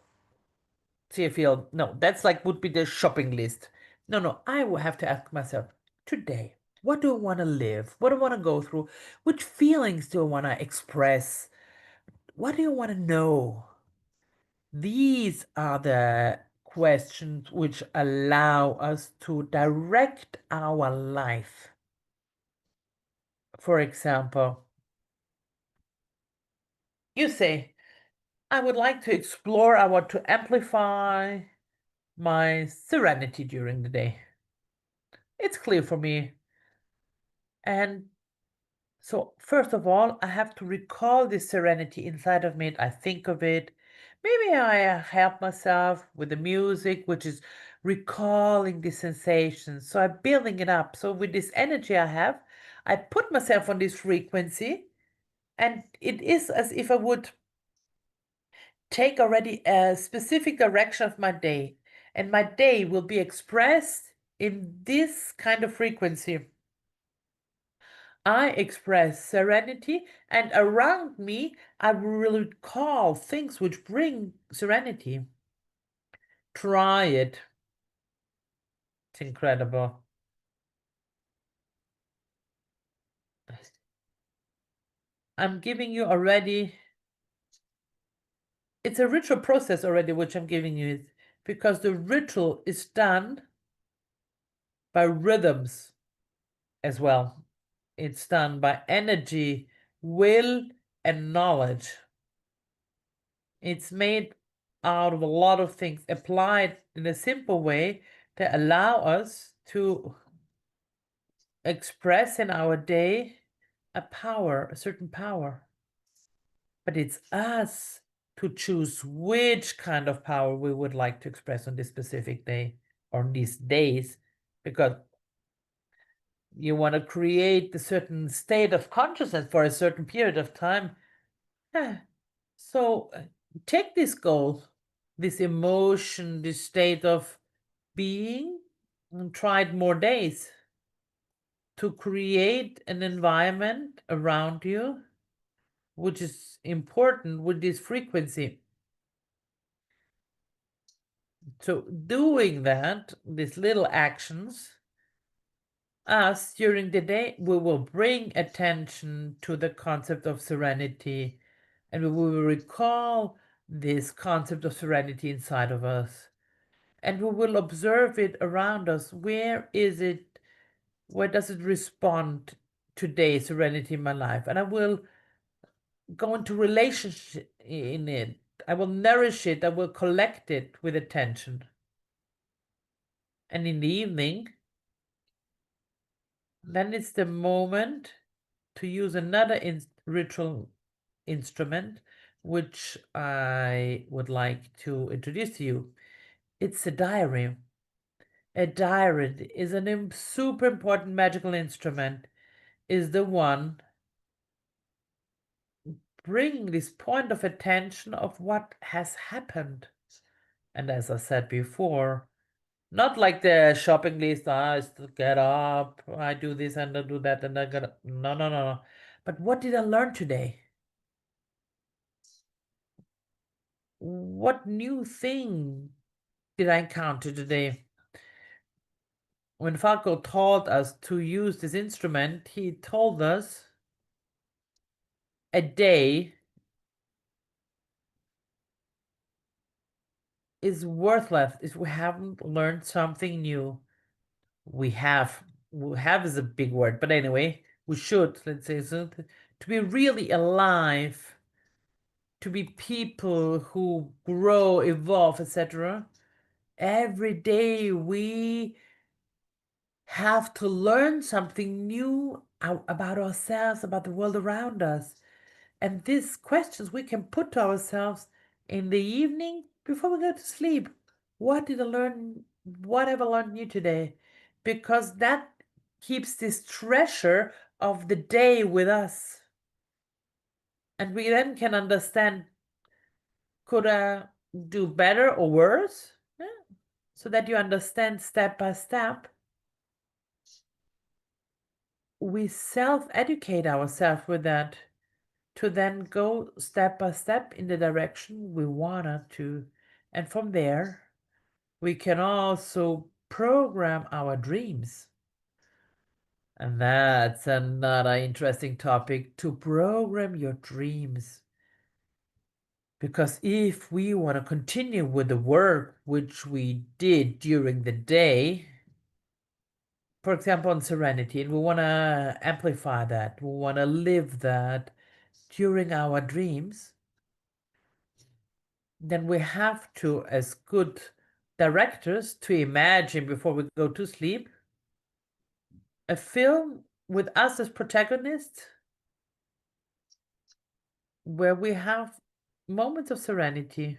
see a field. No, that's like would be the shopping list. No, no, I will have to ask myself today, what do I want to live? What do I want to go through? Which feelings do I want to express? What do you want to know? These are the questions which allow us to direct our life. For example, you say, I would like to explore, I want to amplify my serenity during the day. It's clear for me. And so, first of all, I have to recall this serenity inside of me. I think of it. Maybe I help myself with the music, which is recalling the sensations. So I'm building it up. So with this energy I have, I put myself on this frequency, and it is as if I would take already a specific direction of my day. And my day will be expressed in this kind of frequency. I express serenity, and around me, I will recall things which bring serenity. Try it. It's incredible. I'm giving you already, it's a ritual process already, which I'm giving you, because the ritual is done by rhythms as well. It's done by energy, will, and knowledge. It's made out of a lot of things applied in a simple way that allow us to express in our day a power, a certain power. But it's us to choose which kind of power we would like to express on this specific day or on these days, because you want to create a certain state of consciousness for a certain period of time. So take this goal, this emotion, this state of being, and try it more days to create an environment around you which is important with this frequency. So doing that, these little actions, us during the day, we will bring attention to the concept of serenity, and we will recall this concept of serenity inside of us. And we will observe it around us. Where is it? Where does it respond today, serenity in my life? And I will go into relationship in it. I will nourish it. I will collect it with attention. And in the evening, then it's the moment to use another ritual instrument, which I would like to introduce to you. It's a diary. A diary is a super important magical instrument, is the one bringing this point of attention of what has happened. And as I said before, not like the shopping list, I still get up, I do this and I do that, and I gotta. No, no, no, no. But what did I learn today? What new thing did I encounter today? When Falco taught us to use this instrument, he told us a day is worthless if we haven't learned something new. We have is a big word, but anyway, we should, let's say so, to be really alive, to be people who grow, evolve, etc. Every day we have to learn something new about ourselves, about the world around us. And these questions we can put to ourselves in the evening before we go to sleep. What did I learn? What have I learned new today? Because that keeps this treasure of the day with us. And we then can understand, could I do better or worse? Yeah. So that you understand step by step. We self-educate ourselves with that to then go step by step in the direction we wanted to. And from there, we can also program our dreams. And that's another interesting topic, to program your dreams. Because if we want to continue with the work which we did during the day, for example, on serenity, and we want to amplify that, we want to live that during our dreams, then we have to, as good directors, to imagine before we go to sleep a film with us as protagonists where we have moments of serenity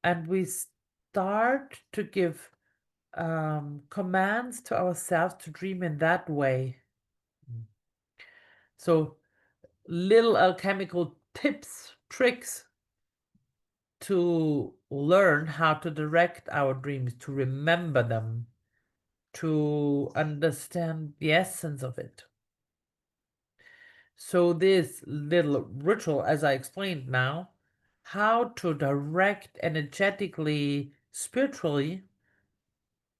and we start to give commands to ourselves to dream in that way. So, little alchemical tips, tricks to learn how to direct our dreams, to remember them, to understand the essence of it. So, this little ritual, as I explained now, how to direct energetically, spiritually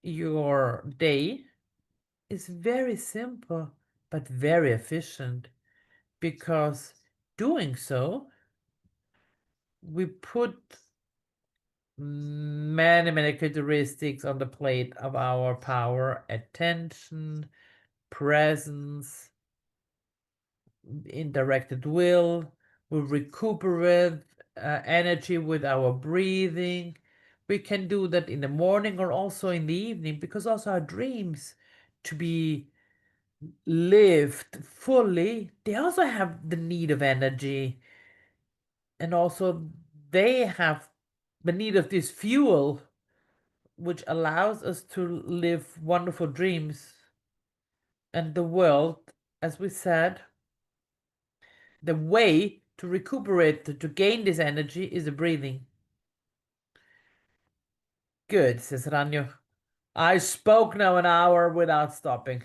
your day, is very simple but very efficient, because doing so, we put many characteristics on the plate of our power: attention, presence, indirected will. We recuperate energy with our breathing. We can do that in the morning or also in the evening, because also our dreams, to be lived fully, they also have the need of energy, and also they have the need of this fuel which allows us to live wonderful dreams. And the world, as we said, the way to recuperate, to gain this energy, is the breathing. Good, says Ranyo. I spoke now an hour without stopping.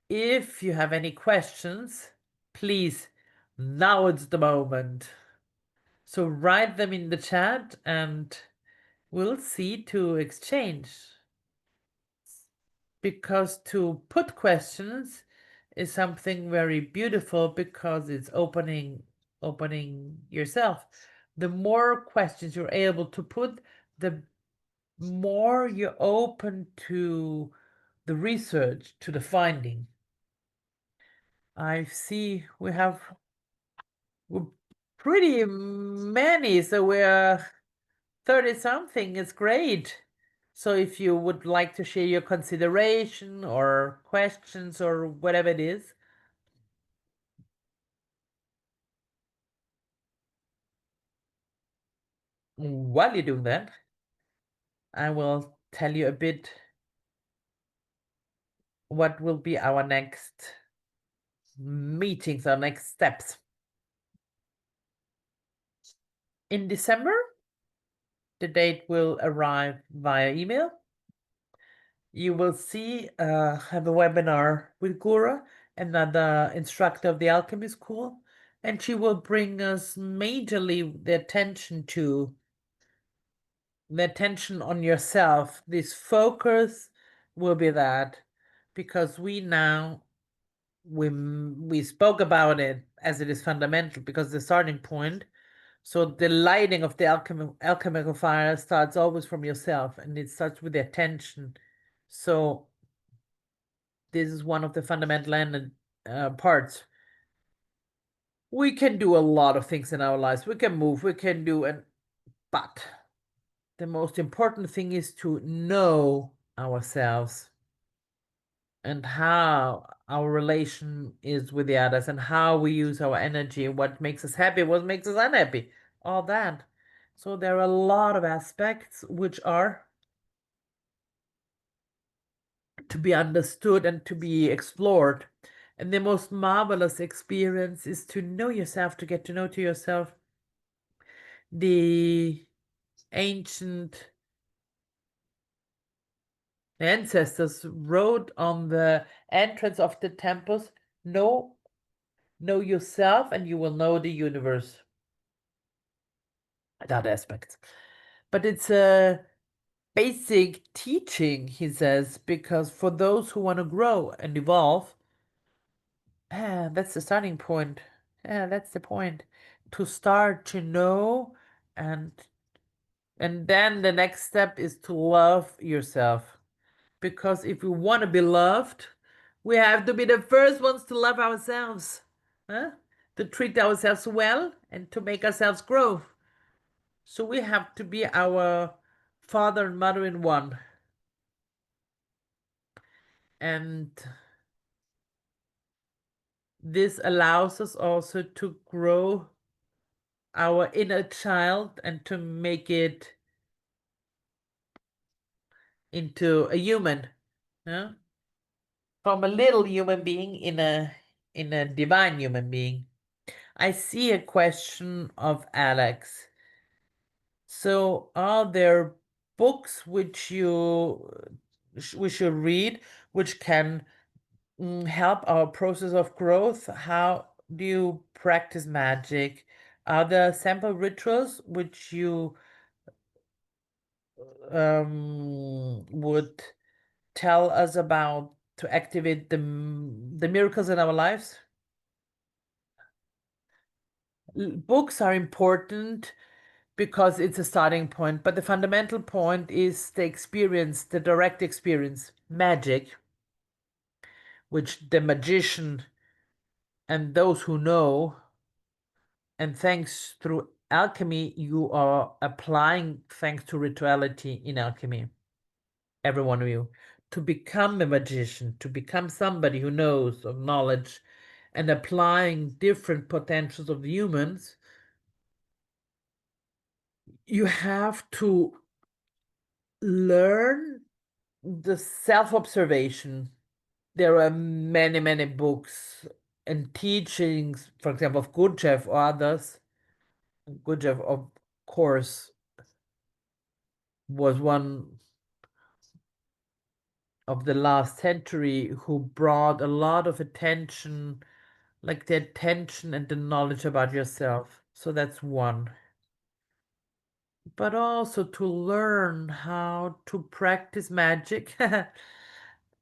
If you have any questions, please, now it's the moment. So write them in the chat and we'll see to exchange. Because to put questions is something very beautiful, because it's opening yourself. The more questions you're able to put, the more you're open to the research, to the finding. I see we're pretty many, so we're 30 something. It's great. So if you would like to share your consideration or questions or whatever it is. While you're doing that, I will tell you a bit what will be our next meetings, our next steps. In December, the date will arrive via email. You will see have a webinar with Gura, another instructor of the Alchemy School, and she will bring us majorly the attention on yourself. This focus will be that, because we spoke about it as it is fundamental, because the starting point. So the lighting of the alchemical fire starts always from yourself, and it starts with the attention. So this is one of the fundamental parts. We can do a lot of things in our lives. We can move, we can do, but the most important thing is to know ourselves and how our relation is with the others, and how we use our energy, what makes us happy, what makes us unhappy, all that. So there are a lot of aspects which are to be understood and to be explored. And the most marvelous experience is to know yourself, to get to know to yourself. The ancient ancestors wrote on the entrance of the temples, know yourself and you will know the universe. That aspect. But it's a basic teaching, he says, because for those who want to grow and evolve, that's the starting point. That's the point. To start to know and then the next step is to love yourself. Because if we want to be loved, we have to be the first ones to love ourselves. Huh? To treat ourselves well and to make ourselves grow. So we have to be our father and mother in one. And this allows us also to grow our inner child and to make it into a human. Yeah? From a little human being in a divine human being. I see a question of Alex. So are there books which we should read which can help our process of growth? How do you practice magic? Are there sample rituals which you would tell us about to activate the miracles in our lives? Books are important because it's a starting point, but the fundamental point is the experience, the direct experience, magic, which the magician and those who know, and thanks through alchemy, you are applying thanks to rituality in alchemy, every one of you, to become a magician, to become somebody who knows of knowledge and applying different potentials of the humans, you have to learn the self-observation. There are many, many books and teachings, for example, of Gurdjieff or others. Gurdjieff, of course, was one of the last century who brought a lot of attention, like the attention and the knowledge about yourself. So that's one. But also to learn how to practice magic,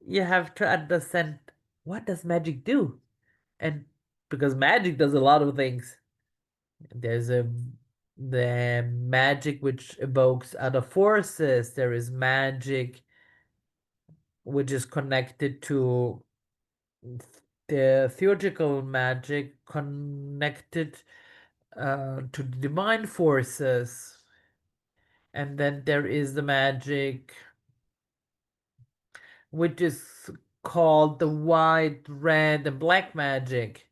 you have to understand what does magic do? And because magic does a lot of things. There's the magic which evokes other forces. There is magic which is connected to the theurgical magic, connected to the divine forces. And then there is the magic which is called the white, red, and black magic.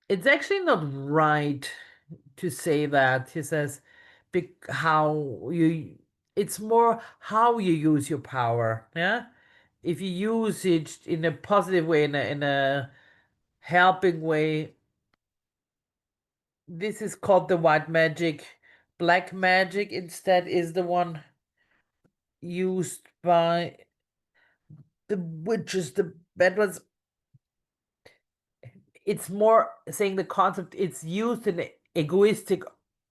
It's actually not right to say that. He says, how you, it's more how you use your power. Yeah. If you use it in a positive way, in a helping way, this is called the white magic. Black magic instead is the one used by the witches, the bad ones. It's more saying the concept, it's used in egoistic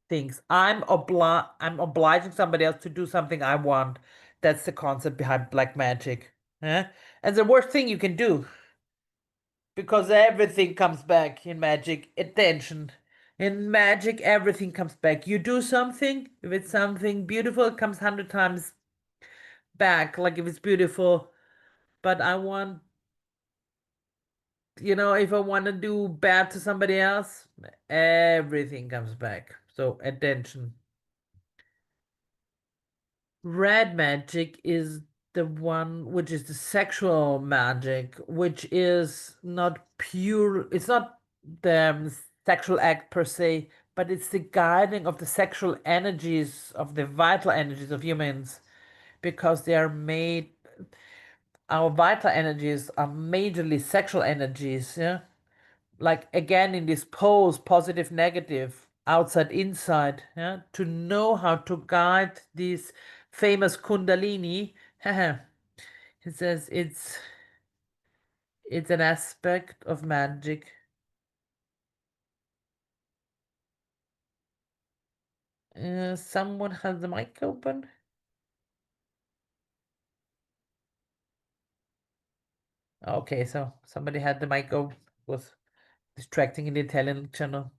things. I'm obliging somebody else to do something I want. That's the concept behind black magic. Huh? And the worst thing you can do, because everything comes back in magic. Attention. In magic, everything comes back. You do something, if it's something beautiful, it comes 100 times back, like if it's beautiful. But I want, if I want to do bad to somebody else, everything comes back. So attention. Red magic is the one which is the sexual magic, which is not pure, it's not the sexual act per se, but it's the guiding of the sexual energies, of the vital energies of humans, because they are made, our vital energies are majorly sexual energies, yeah? Like again in this pose, positive, negative, outside, inside, yeah? To know how to guide this famous Kundalini, he says it's an aspect of magic. Someone has the mic open. Okay, so somebody had the mic open, was distracting in the Italian channel.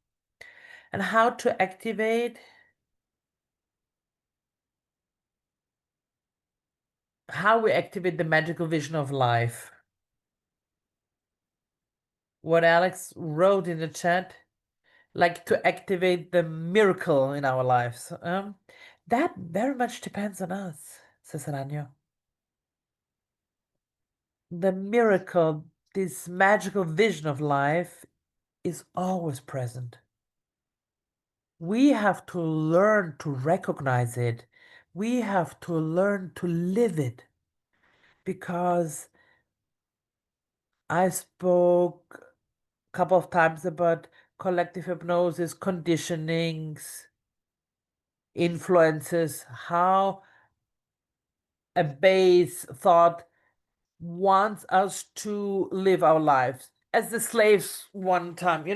And how to activate, how we activate the magical vision of life. What Alex wrote in the chat, like to activate the miracle in our lives. That very much depends on us, says Ranyo. The miracle, this magical vision of life, is always present. We have to learn to recognize it. We have to learn to live it, because I spoke a couple of times about collective hypnosis, conditionings, influences, how a base thought wants us to live our lives as the slaves one time.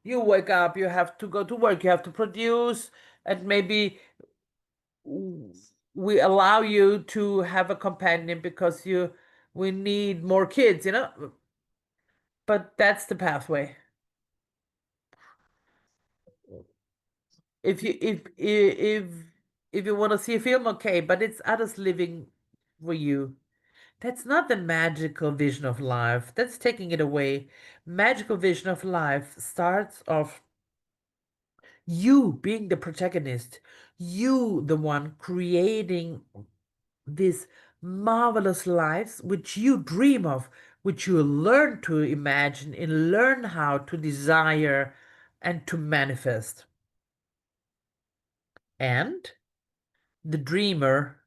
You wake up, you have to go to work, you have to produce, and maybe we allow you to have a companion because we need more kids. But that's the pathway. If you want to see a film, okay, but it's others living for you. That's not the magical vision of life. That's taking it away. Magical vision of life starts off you being the protagonist, you the one creating these marvelous lives which you dream of, which you learn to imagine and learn how to desire and to manifest. And the dreamer,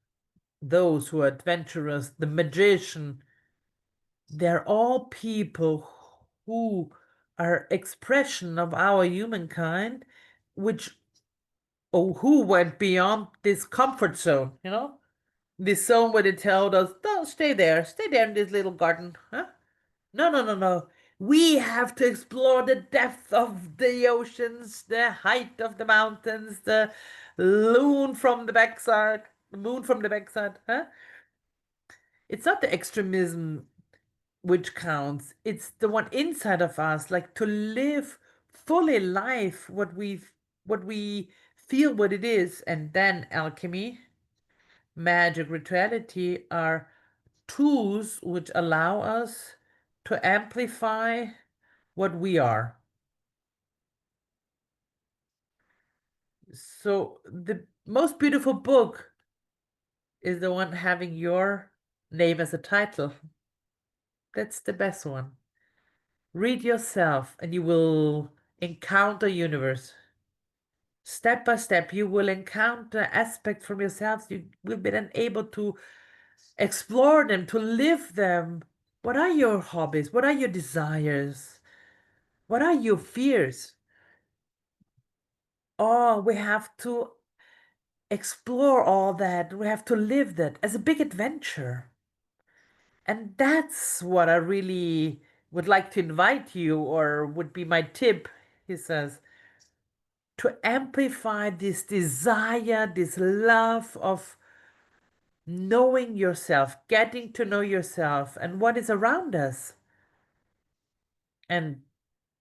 those who are adventurous, the magician, they're all people who are expression of our humankind, which who went beyond this comfort zone. This zone where they told us, don't stay there in this little garden, huh? No, no, no, no. We have to explore the depth of the oceans, the height of the mountains, the moon from the backside, huh? It's not the extremism which counts. It's the one inside of us, like to live fully life what we feel what it is. And then alchemy, magic, rituality are tools which allow us to amplify what we are. So the most beautiful book is the one having your name as a title. That's the best one. Read yourself and you will encounter universe. Step by step, you will encounter aspects from yourselves. You will be then able to explore them, to live them. What are your hobbies? What are your desires? What are your fears? Oh, we have to explore all that. We have to live that as a big adventure. And that's what I really would like to invite you, or would be my tip, he says, to amplify this desire, this love of knowing yourself, getting to know yourself and what is around us. And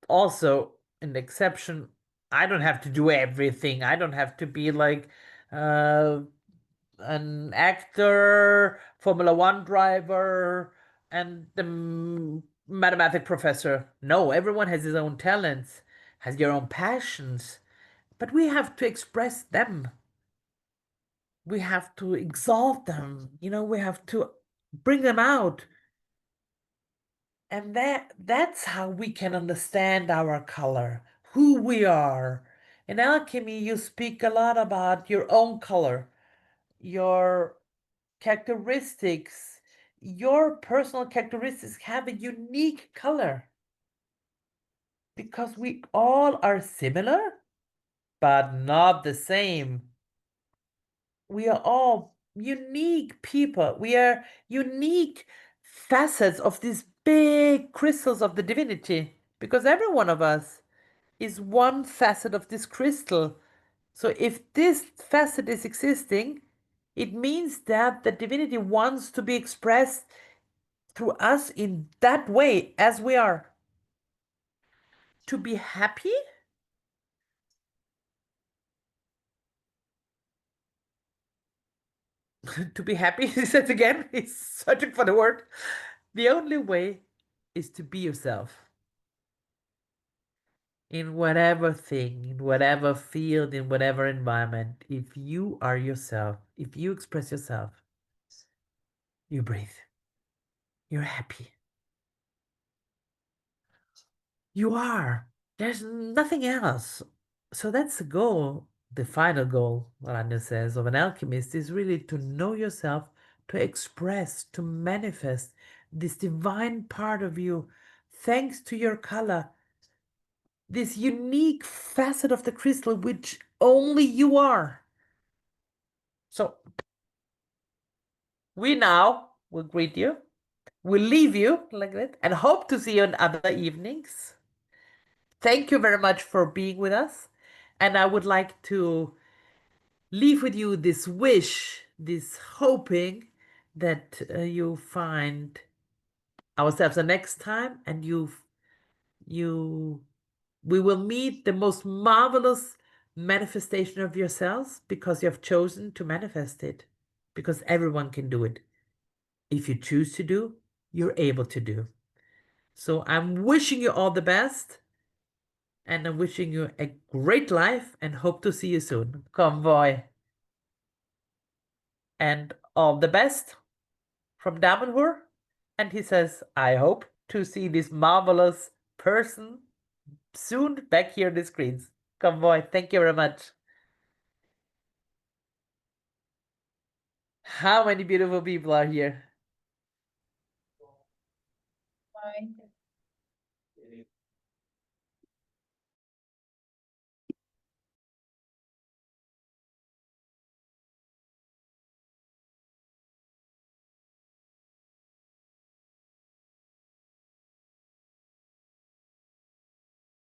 also, an exception, I don't have to do everything. I don't have to be like uh, an actor, Formula One driver, and the mathematic professor. No, everyone has his own talents, has your own passions, but we have to express them. We have to exalt them. We have to bring them out. And that's how we can understand our color. who we are. In alchemy, you speak a lot about your own color, your characteristics. Your personal characteristics have a unique color because we all are similar, but not the same. We are all unique people. We are unique facets of these big crystals of the divinity because every one of us is one facet of this crystal. So if this facet is existing, it means that the divinity wants to be expressed through us in that way as we are. To be happy, to be happy, he says again, he's searching for the word. The only way is to be yourself in whatever thing, in whatever field, in whatever environment. If you are yourself, if you express yourself, you breathe, you're happy. You are. There's nothing else. So that's the goal, the final goal, Rania says, of an alchemist is really to know yourself, to express, to manifest this divine part of you thanks to your color, this unique facet of the crystal which only you are. So we now will greet you, we'll leave you like that, and hope to see you on other evenings. Thank you very much for being with us. And I would like to leave with you this wish, this hoping that you find ourselves the next time and you we will meet the most marvelous manifestation of yourselves because you have chosen to manifest it. Because everyone can do it. If you choose to do, you're able to do. So I'm wishing you all the best and I'm wishing you a great life and hope to see you soon. Convoy. And all the best from Damanhur. And he says, I hope to see this marvelous person soon back here on the screens. Convoy, thank you very much. How many beautiful people are here?